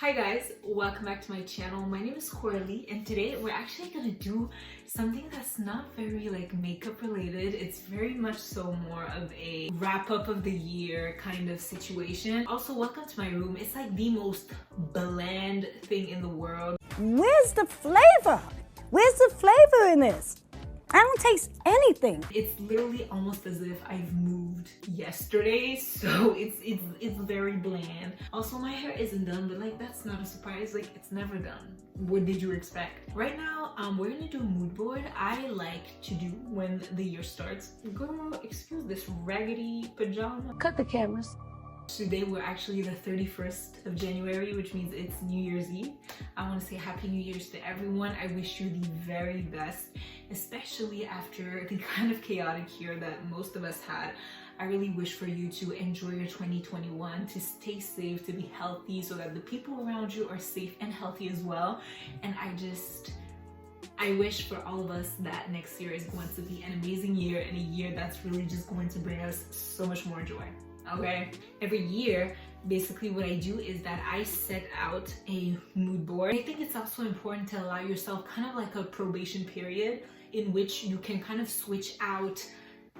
Hi guys, welcome back to my channel. My name is Coralie and today we're actually gonna do something that's not very makeup related. It's very much so more of a wrap up of the year kind of situation. Also, welcome to my room. It's like the most bland thing in the world. Where's the flavor? Where's the flavor in this? I don't taste anything. It's literally almost as if I've moved yesterday, so it's very bland. Also, my hair isn't done, but that's not a surprise. It's never done. What did you expect? Right now, we're gonna do a mood board. I like to do when the year starts. Girl, excuse this raggedy pajama. Cut the cameras. Today we're actually the 31st of January, which means it's New Year's Eve. I want to say Happy New Year's to everyone. I wish you the very best, especially after the kind of chaotic year that most of us had. I really wish for you to enjoy your 2021, to stay safe, to be healthy so that the people around you are safe and healthy as well. And I wish for all of us that next year is going to be an amazing year and a year that's really just going to bring us so much more joy. Okay, every year basically what I do is that I set out a mood board. I think it's also important to allow yourself kind of like a probation period in which you can kind of switch out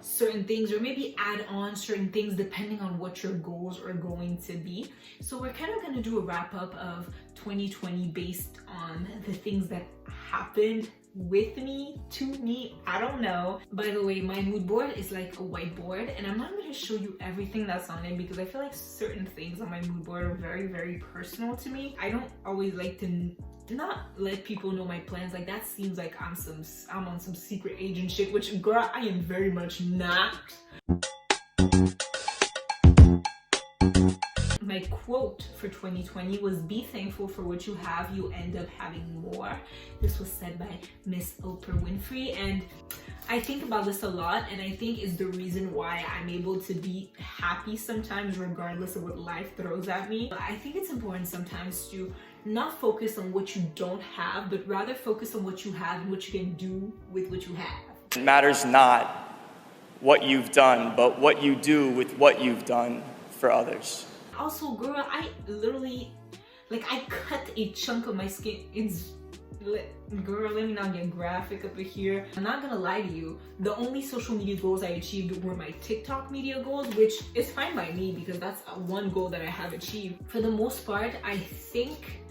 certain things or maybe add on certain things depending on what your goals are going to be. So we're kind of going to do a wrap up of 2020 based on the things that happened with me, to me, I don't know. By the way, my mood board is like a whiteboard and I'm not going to show you everything that's on it because I feel like certain things on my mood board are very, very personal to me. I don't always like to not let people know my plans. Like that seems like I'm on some secret agent shit, which girl, I am very much not. My quote for 2020 was, "Be thankful for what you have, you end up having more." This was said by Miss Oprah Winfrey, and I think about this a lot, and I think is the reason why I'm able to be happy sometimes regardless of what life throws at me. I think it's important sometimes to not focus on what you don't have, but rather focus on what you have and what you can do with what you have. It matters not what you've done, but what you do with what you've done for others. Also, girl, I literally, I cut a chunk of my skin. Girl, let me not get graphic up here. I'm not gonna lie to you. The only social media goals I achieved were my TikTok media goals, which is fine by me because that's one goal that I have achieved. For the most part, I think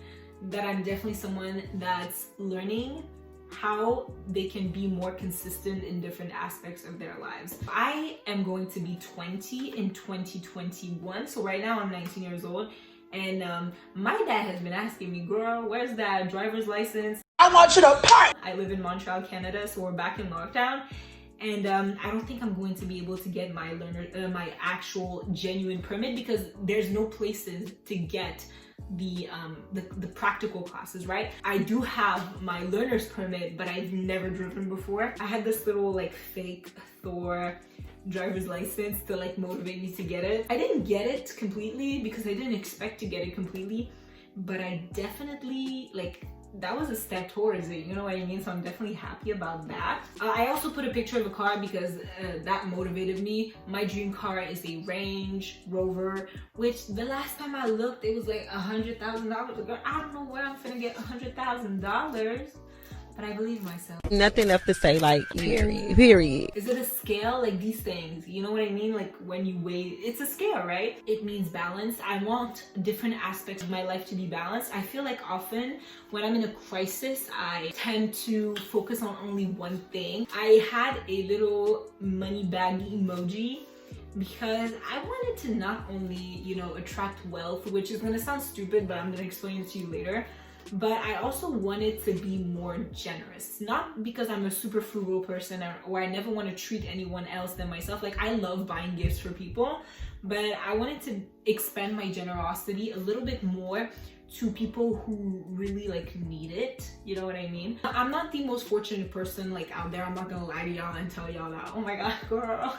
that I'm definitely someone that's learning how they can be more consistent in different aspects of their lives. I am going to be 20 in 2021. So right now I'm 19 years old and my dad has been asking me, girl, where's that driver's license? I want you to park! I live in Montreal, Canada, so we're back in lockdown. And I don't think I'm going to be able to get my my actual genuine permit because there's no places to get the practical classes, right? I do have my learner's permit, but I've never driven before. I had this little fake Thor driver's license to motivate me to get it. I didn't get it completely because I didn't expect to get it completely, but I definitely that was a step towards it, you know what I mean? So I'm definitely happy about that. I also put a picture of a car because that motivated me. My dream car is a Range Rover, which the last time I looked, it was like $100,000. I don't know where I'm gonna get $100,000, but I believe myself. Nothing left to say, period. Is it a scale? These things, you know what I mean? When you weigh, it's a scale, right? It means balance. I want different aspects of my life to be balanced. I feel like often when I'm in a crisis, I tend to focus on only one thing. I had a little money bag emoji because I wanted to not only, attract wealth, which is gonna sound stupid, but I'm gonna explain it to you later. But I also wanted to be more generous, not because I'm a super frugal person or I never want to treat anyone else than myself. I love buying gifts for people, but I wanted to expand my generosity a little bit more to people who really need it, you know what I mean? I'm not the most fortunate person out there. I'm not gonna lie to y'all and tell y'all that, oh my god, girl,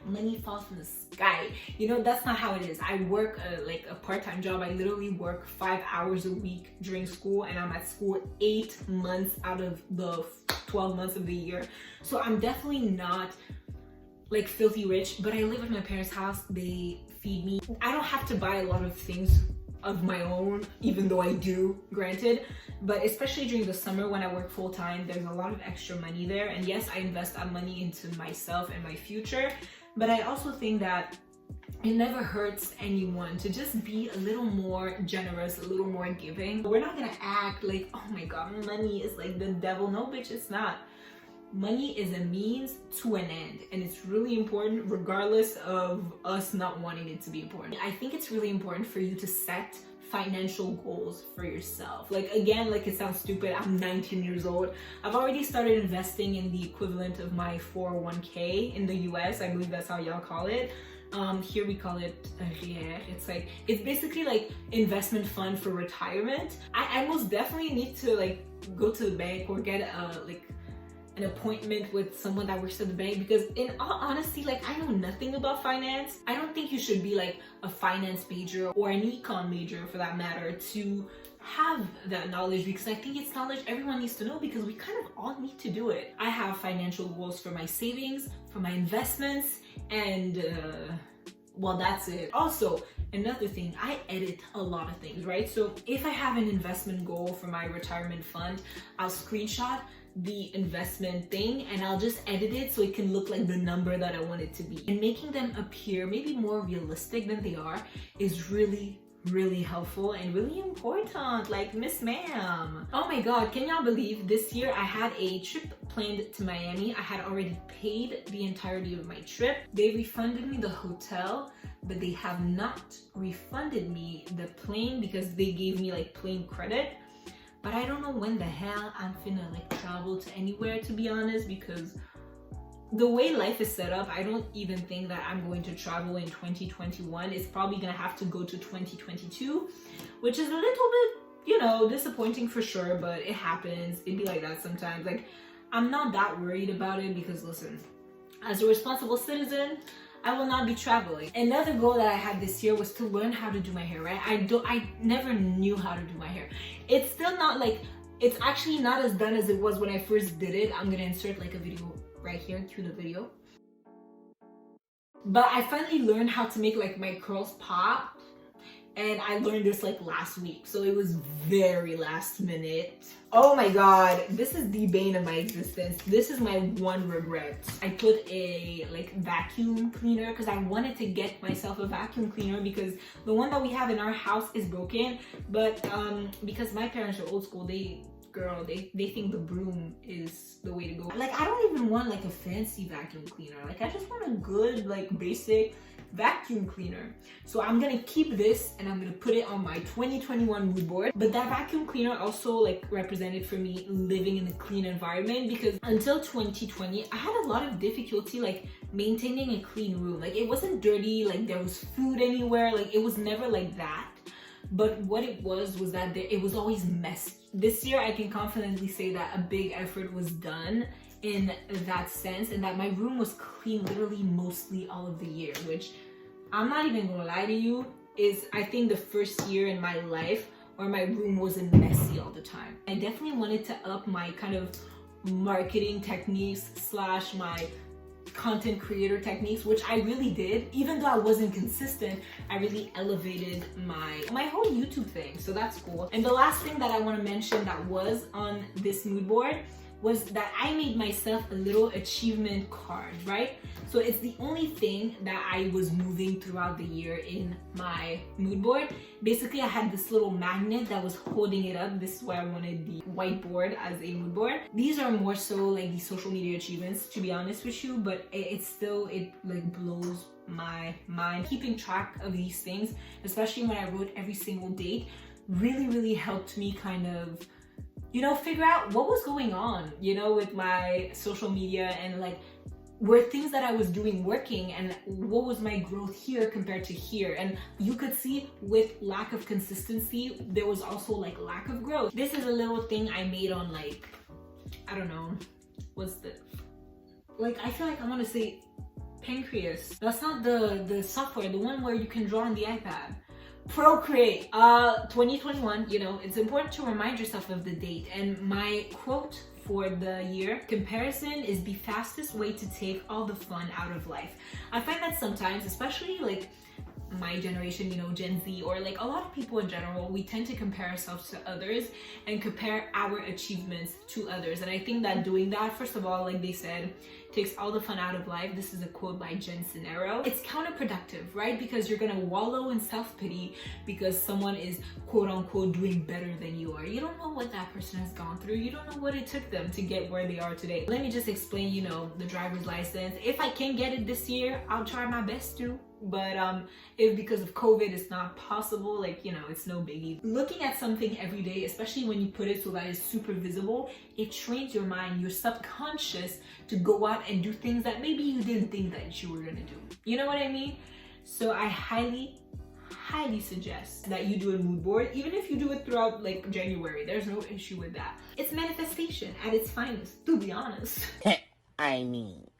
money falls from the sky. That's not how it is. I work a part-time job. I literally work 5 hours a week during school and I'm at school 8 months out of the 12 months of the year. So I'm definitely not filthy rich, but I live at my parents' house. They feed me. I don't have to buy a lot of things of my own, even though I do, granted. But especially during the summer when I work full-time, there's a lot of extra money there. And yes, I invest that money into myself and my future. But I also think that it never hurts anyone to just be a little more generous, a little more giving. We're not gonna act like, oh my God, money is like the devil. No, bitch, it's not. Money is a means to an end, and it's really important regardless of us not wanting it to be important. I think it's really important for you to set financial goals for yourself. Like, again, like, it sounds stupid, I'm 19 years old. I've already started investing in the equivalent of my 401k in the US. I believe that's how y'all call it. Here we call it RIER. It's basically like investment fund for retirement. I most definitely need to like go to the bank or get an appointment with someone that works at the bank, because in all honesty, like, I know nothing about finance. I don't think you should be like a finance major or an econ major for that matter to have that knowledge, because I think it's knowledge everyone needs to know, because we kind of all need to do it. I have financial goals for my savings, for my investments, and well, that's it. Also, another thing, I edit a lot of things, right? So if I have an investment goal for my retirement fund, I'll screenshot the investment thing and I'll just edit it so it can look like the number that I want it to be. And making them appear maybe more realistic than they are is really helpful and really important. Like, Miss Ma'am. Oh my God, can y'all believe this year I had a trip planned to Miami. I had already paid the entirety of my trip. They refunded me the hotel, but they have not refunded me the plane because they gave me like plane credit. But I don't know when the hell I'm finna like travel to anywhere, to be honest, because the way life is set up, I don't even think that I'm going to travel in 2021. It's probably gonna have to go to 2022, which is a little bit, you know, disappointing for sure, but it happens. It'd be like that sometimes. Like, I'm not that worried about it because, listen, as a responsible citizen, I will not be traveling. Another goal that I had this year was to learn how to do my hair, right? I never knew how to do my hair. It's still not like, it's actually not as done as it was when I first did it. I'm gonna insert like a video right here to the video. But I finally learned how to make like my curls pop, and I learned this like last week, so it was very last minute. Oh my God, this is the bane of my existence. This is my one regret. I put a like vacuum cleaner because I wanted to get myself a vacuum cleaner because the one that we have in our house is broken. But because my parents are old school, they think the broom is the way to go. Like, I don't even want like a fancy vacuum cleaner. Like, I just want a good like basic vacuum cleaner. So I'm gonna keep this and I'm gonna put it on my 2021 mood board. But that vacuum cleaner also like represented for me living in a clean environment, because until 2020 I had a lot of difficulty like maintaining a clean room. Like, it wasn't dirty, like there was food anywhere, like it was never like that. But what it was that it was always messy. This year I can confidently say that a big effort was done in that sense, and that my room was clean literally mostly all of the year, which I'm not even gonna lie to you, is I think the first year in my life where my room wasn't messy all the time. I definitely wanted to up my kind of marketing techniques slash my content creator techniques, which I really did. Even though I wasn't consistent, I really elevated my whole YouTube thing, so that's cool. And the last thing that I want to mention that was on this mood board was that I made myself a little achievement card, right? So it's the only thing that I was moving throughout the year in my mood board. Basically, I had this little magnet that was holding it up. This is why I wanted the whiteboard as a mood board. These are more so like the social media achievements, to be honest with you, but it like blows my mind. Keeping track of these things, especially when I wrote every single date, really helped me kind of, you know, figure out what was going on, you know, with my social media, and like, were things that I was doing working, and what was my growth here compared to here. And you could see with lack of consistency, there was also like lack of growth. This is a little thing I made on like, I don't know, what's the, like, I feel like I want to say Pancreas. That's not the software, the one where you can draw on the iPad. Procreate. 2021, you know, it's important to remind yourself of the date. And my quote for the year: comparison is the fastest way to take all the fun out of life. I find that sometimes, especially like my generation, you know, Gen Z, or like a lot of people in general, we tend to compare ourselves to others and compare our achievements to others. And I think that doing that, first of all, like they said, takes all the fun out of life. This is a quote by Jen Sincero. It's counterproductive, right? Because you're gonna wallow in self-pity because someone is quote unquote doing better than you are. You don't know what that person has gone through. You don't know what it took them to get where they are today. Let me just explain, you know, the driver's license. If I can get it this year, I'll try my best to. But if because of COVID it's not possible, like, you know, it's no biggie. Looking at something every day, especially when you put it so that it's super visible, it trains your mind, your subconscious, to go out and do things that maybe you didn't think that you were gonna do. You know what I mean? So I highly suggest that you do a mood board, even if you do it throughout like January. There's no issue with that. It's manifestation at its finest, to be honest. I mean,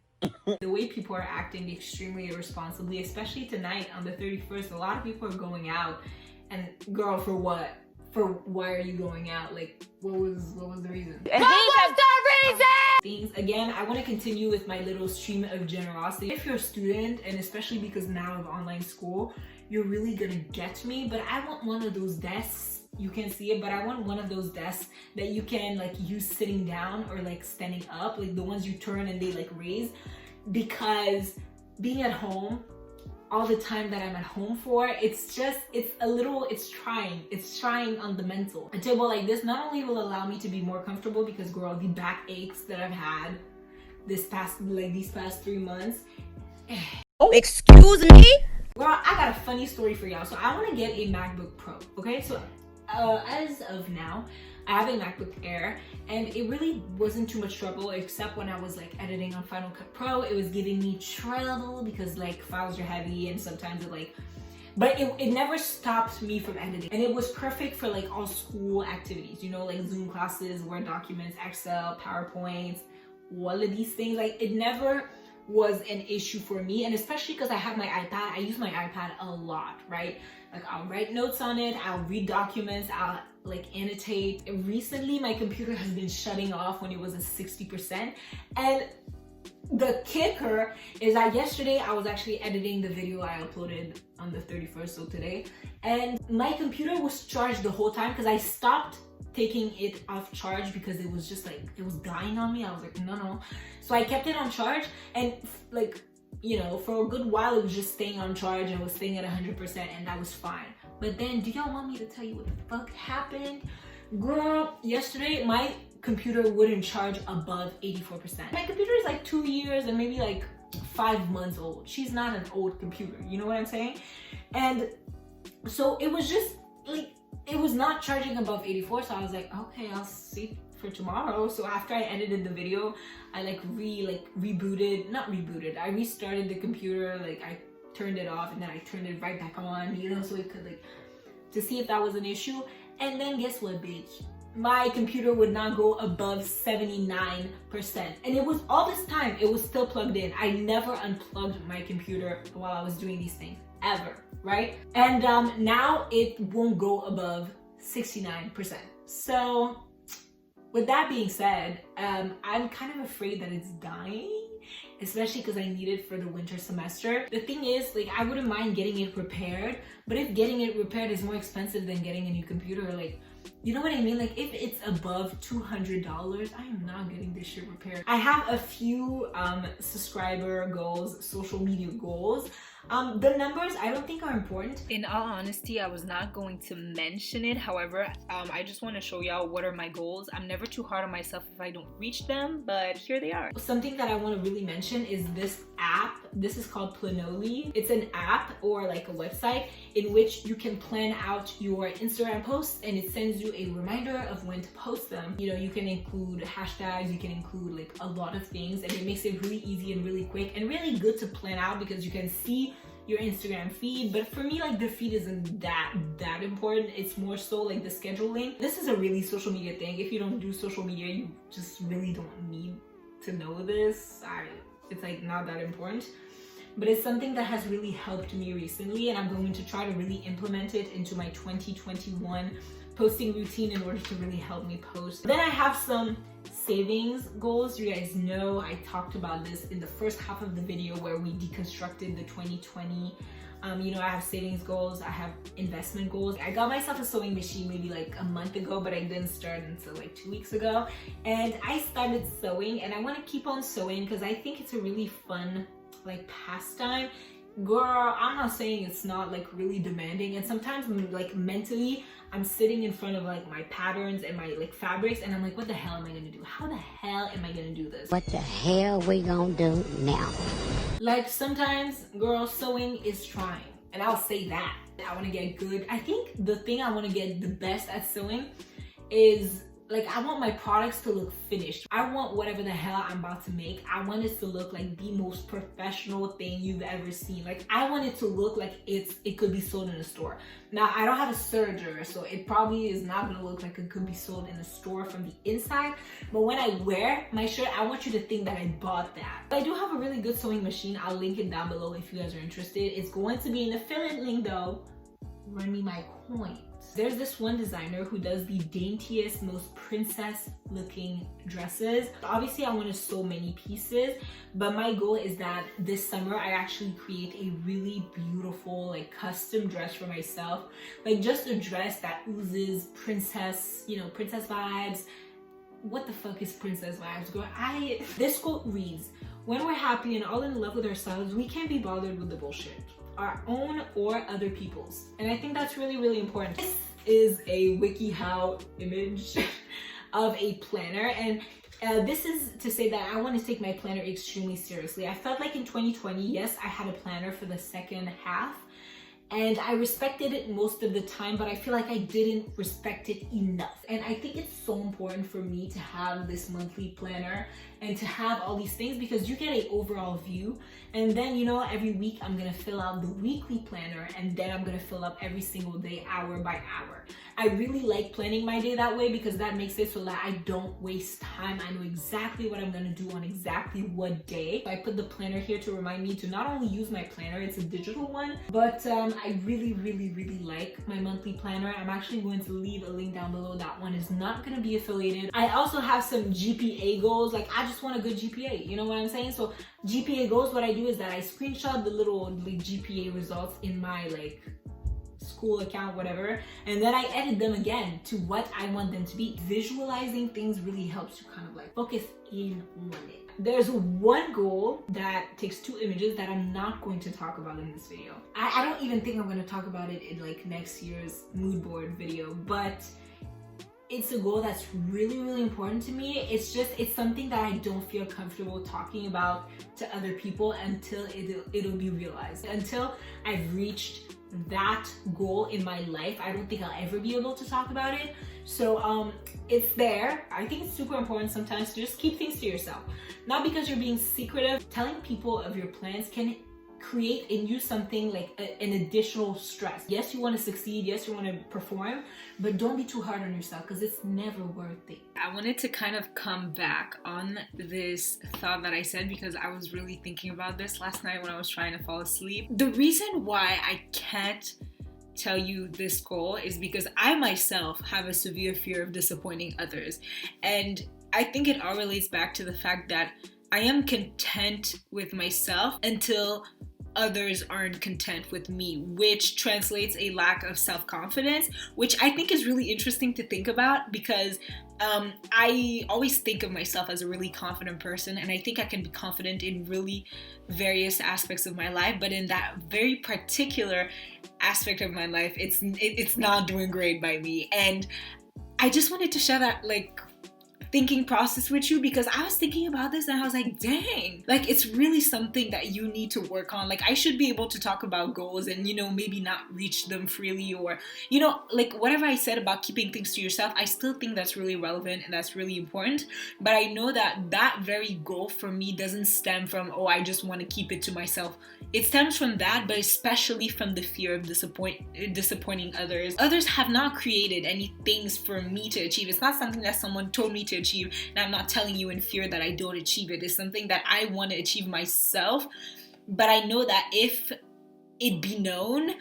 the way people are acting extremely irresponsibly, especially tonight on the 31st, a lot of people are going out, and girl, for what? For why are you going out? Like, what was the reason? What was the reason? Things again, I want to continue with my little stream of generosity. If you're a student, and especially because now of online school, you're really gonna get me, but I want one of those desks. You can't see it, but I want one of those desks that you can like use sitting down or like standing up, like the ones you turn and they like raise, because being at home all the time that I'm at home for, it's trying on the mental. A table like this not only will allow me to be more comfortable, because girl, the back aches that I've had these past 3 months. oh, excuse me? Girl, I got a funny story for y'all. So I want to get a MacBook Pro, okay? So as of now, I have a MacBook Air, and it really wasn't too much trouble, except when I was like editing on Final Cut Pro. It was giving me trouble because like files are heavy, and sometimes it like, but it never stopped me from editing. And it was perfect for like all school activities, you know, like Zoom classes, Word documents, Excel, PowerPoints, all of these things. Like, it never was an issue for me, and especially because I have my iPad. I use my iPad a lot, right? Like, I'll write notes on it, I'll read documents, I'll like annotate. Recently my computer has been shutting off when it was at 60%, and the kicker is that yesterday I was actually editing the video I uploaded on the 31st, so today, and my computer was charged the whole time because I stopped taking it off charge because it was just like, it was dying on me. I was like, no. So I kept it on charge, and like, you know, for a good while it was just staying on charge and was staying at 100%, and that was fine. But then, do y'all want me to tell you what the fuck happened? Girl, yesterday my computer wouldn't charge above 84%. My computer is like 2 years and maybe like 5 months old. She's not an old computer, you know what I'm saying? And so it was just like, it was not charging above 84, so I was like, okay, I'll see for tomorrow. So after I edited the video, I I restarted the computer, like I turned it off and then I turned it right back on, you know, so it could like, to see if that was an issue. And then guess what, bitch? My computer would not go above 79%. And it was all this time, it was still plugged in. I never unplugged my computer while I was doing these things, ever, right? And now it won't go above 69%. So with that being said, I'm kind of afraid that it's dying, especially because I need it for the winter semester. The thing is, like, I wouldn't mind getting it repaired, but if getting it repaired is more expensive than getting a new computer, like, you know what I mean? Like, if it's above $200, I am not getting this shit repaired. I have a few subscriber goals, social media goals. The numbers I don't think are important. In all honesty, I was not going to mention it. However, I just want to show y'all what are my goals. I'm never too hard on myself if I don't reach them, but here they are. Something that I want to really mention is this app. This is called Planoly. It's an app or like a website in which you can plan out your Instagram posts, and it sends you a reminder of when to post them. You know, you can include hashtags, you can include like a lot of things, and it makes it really easy and really quick and really good to plan out because you can see your Instagram feed. But for me, like, the feed isn't that important. It's more so like the scheduling. This is a really social media thing. If you don't do social media, you just really don't need to know this. It's like not that important, but it's something that has really helped me recently, and I'm going to try to really implement it into my 2021 posting routine in order to really help me post. Then I have some savings goals. You guys know I talked about this in the first half of the video where we deconstructed the 2020 You know, I have savings goals, I have investment goals. I got myself a sewing machine maybe like a month ago, but I didn't start until like 2 weeks ago. And I started sewing, and I want to keep on sewing because I think it's a really fun like pastime. Girl, I'm not saying it's not like really demanding, and sometimes like mentally I'm sitting in front of like my patterns and my like fabrics, and I'm like, what the hell am I gonna do? How the hell am I gonna do this? What the hell we gonna do now? Like sometimes, girl, sewing is trying, and I'll say that. I want to get good. I think the thing I want to get the best at sewing is like, I want my products to look finished. I want whatever the hell I'm about to make, I want it to look like the most professional thing you've ever seen. Like, I want it to look like it could be sold in a store. Now, I don't have a serger, so it probably is not gonna look like it could be sold in a store from the inside. But when I wear my shirt, I want you to think that I bought that. I do have a really good sewing machine. I'll link it down below if you guys are interested. It's going to be an affiliate link though. Run me my coins. There's this one designer who does the daintiest, most princess looking dresses. Obviously I want to sew many pieces, but my goal is that this summer I actually create a really beautiful like custom dress for myself. Like just a dress that oozes princess, you know, princess vibes. What the fuck is princess vibes, girl? This quote reads, "When we're happy and all in love with ourselves, we can't be bothered with the bullshit, our own or other people's." And I think that's really, really important. This is a WikiHow image of a planner, and this is to say that I want to take my planner extremely seriously. I felt like in 2020, yes, I had a planner for the second half, and I respected it most of the time, but I feel like I didn't respect it enough. And I think it's so important for me to have this monthly planner and to have all these things, because you get an overall view. And then, you know, every week I'm gonna fill out the weekly planner, and then I'm gonna fill up every single day, hour by hour. I really like planning my day that way because that makes it so that I don't waste time. I know exactly what I'm gonna do on exactly what day. I put the planner here to remind me to not only use my planner, it's a digital one, but I really, really, really like my monthly planner. I'm actually going to leave a link down below. That one is not gonna be affiliated. I also have some GPA goals. Like, I just want a good GPA, you know what I'm saying? So GPA goals, what I do is that I screenshot the little like GPA results in my like school account, whatever, and then I edit them again to what I want them to be. Visualizing things really helps you kind of like focus in on it. There's one goal that takes 2 images that I'm not going to talk about in this video. I don't even think I'm going to talk about it in like next year's mood board video, but it's a goal that's really, really important to me. It's something that I don't feel comfortable talking about to other people until it'll be realized. Until I've reached that goal in my life, I don't think I'll ever be able to talk about it. So it's there. I think it's super important sometimes to just keep things to yourself. Not because you're being secretive. Telling people of your plans can create in you something like an additional stress. Yes, you want to succeed, yes, you want to perform, but don't be too hard on yourself because it's never worth it. I wanted to kind of come back on this thought that I said because I was really thinking about this last night when I was trying to fall asleep. The reason why I can't tell you this goal is because I myself have a severe fear of disappointing others, and I think it all relates back to the fact that I am content with myself until others aren't content with me, which translates a lack of self-confidence, which I think is really interesting to think about because I always think of myself as a really confident person, and I think I can be confident in really various aspects of my life, but in that very particular aspect of my life, it's not doing great by me. And I just wanted to share that like thinking process with you because I was thinking about this and I was like, dang, like it's really something that you need to work on. Like I should be able to talk about goals and, you know, maybe not reach them freely, or, you know, like whatever I said about keeping things to yourself, I still think that's really relevant and that's really important. But I know that that very goal for me doesn't stem from, oh, I just want to keep it to myself. It stems from that, but especially from the fear of disappointing others. Others have not created any things for me to achieve. It's not something that someone told me to achieve, and I'm not telling you in fear that I don't achieve it. It's something that I want to achieve myself, but I know that if it be known,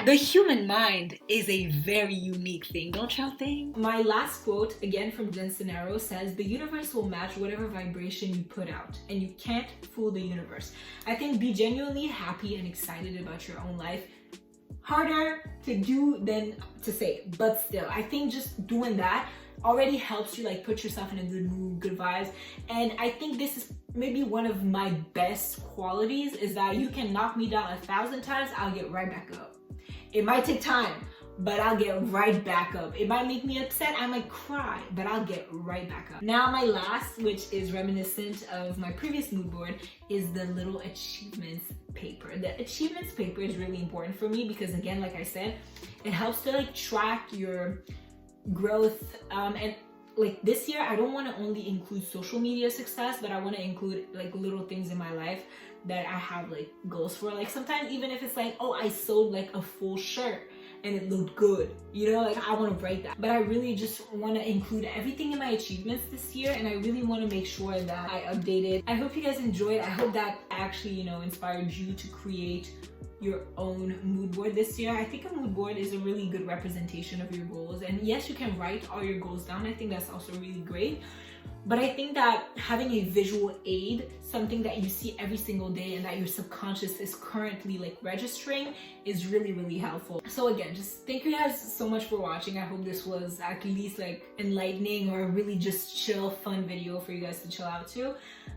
The human mind is a very unique thing, don't y'all think? My last quote, again from Jen Sincero, says, "The universe will match whatever vibration you put out, and you can't fool the universe." I think be genuinely happy and excited about your own life. Harder to do than to say, but still, I think just doing that already helps you like put yourself in a good mood, good vibes. And I think this is maybe one of my best qualities, is that you can knock me down 1,000 times, I'll get right back up. It might take time, but I'll get right back up. It might make me upset, I might cry, but I'll get right back up. Now my last, which is reminiscent of my previous mood board, is the little achievements paper. The achievements paper is really important for me because, again, like I said, it helps to like track your growth. And like this year, I don't want to only include social media success, but I want to include like little things in my life that I have like goals for. Like sometimes even if it's like, oh, I sewed like a full shirt and it looked good, you know, like I want to write that. But I really just want to include everything in my achievements this year, and I really want to make sure that I update it. I hope you guys enjoyed. I hope that actually, you know, inspired you to create your own mood board this year. I think a mood board is a really good representation of your goals. And yes, you can write all your goals down. I think that's also really great. But I think that having a visual aid, something that you see every single day and that your subconscious is currently like registering, is really, really helpful. So again, just thank you guys so much for watching. I hope this was at least like enlightening or a really just chill, fun video for you guys to chill out to.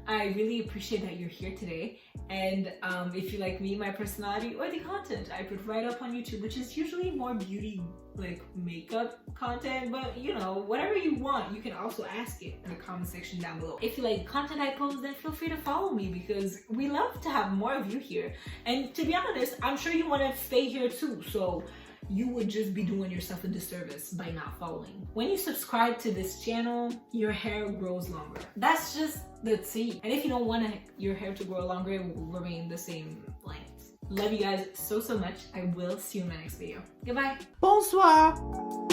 I really appreciate that you're here today. And if you like me, my personality, or the content I put right up on YouTube, which is usually more beauty, like makeup content, but you know, whatever you want, you can also ask it in the comment section down below. If you like content I post, then feel free to follow me because we love to have more of you here. And to be honest, I'm sure you want to stay here too, so you would just be doing yourself a disservice by not following. When you subscribe to this channel, your hair grows longer. That's just the tea. And if you don't want your hair to grow longer, it will remain the same length. Love you guys so much. I will see you in my next video. Goodbye. Bonsoir.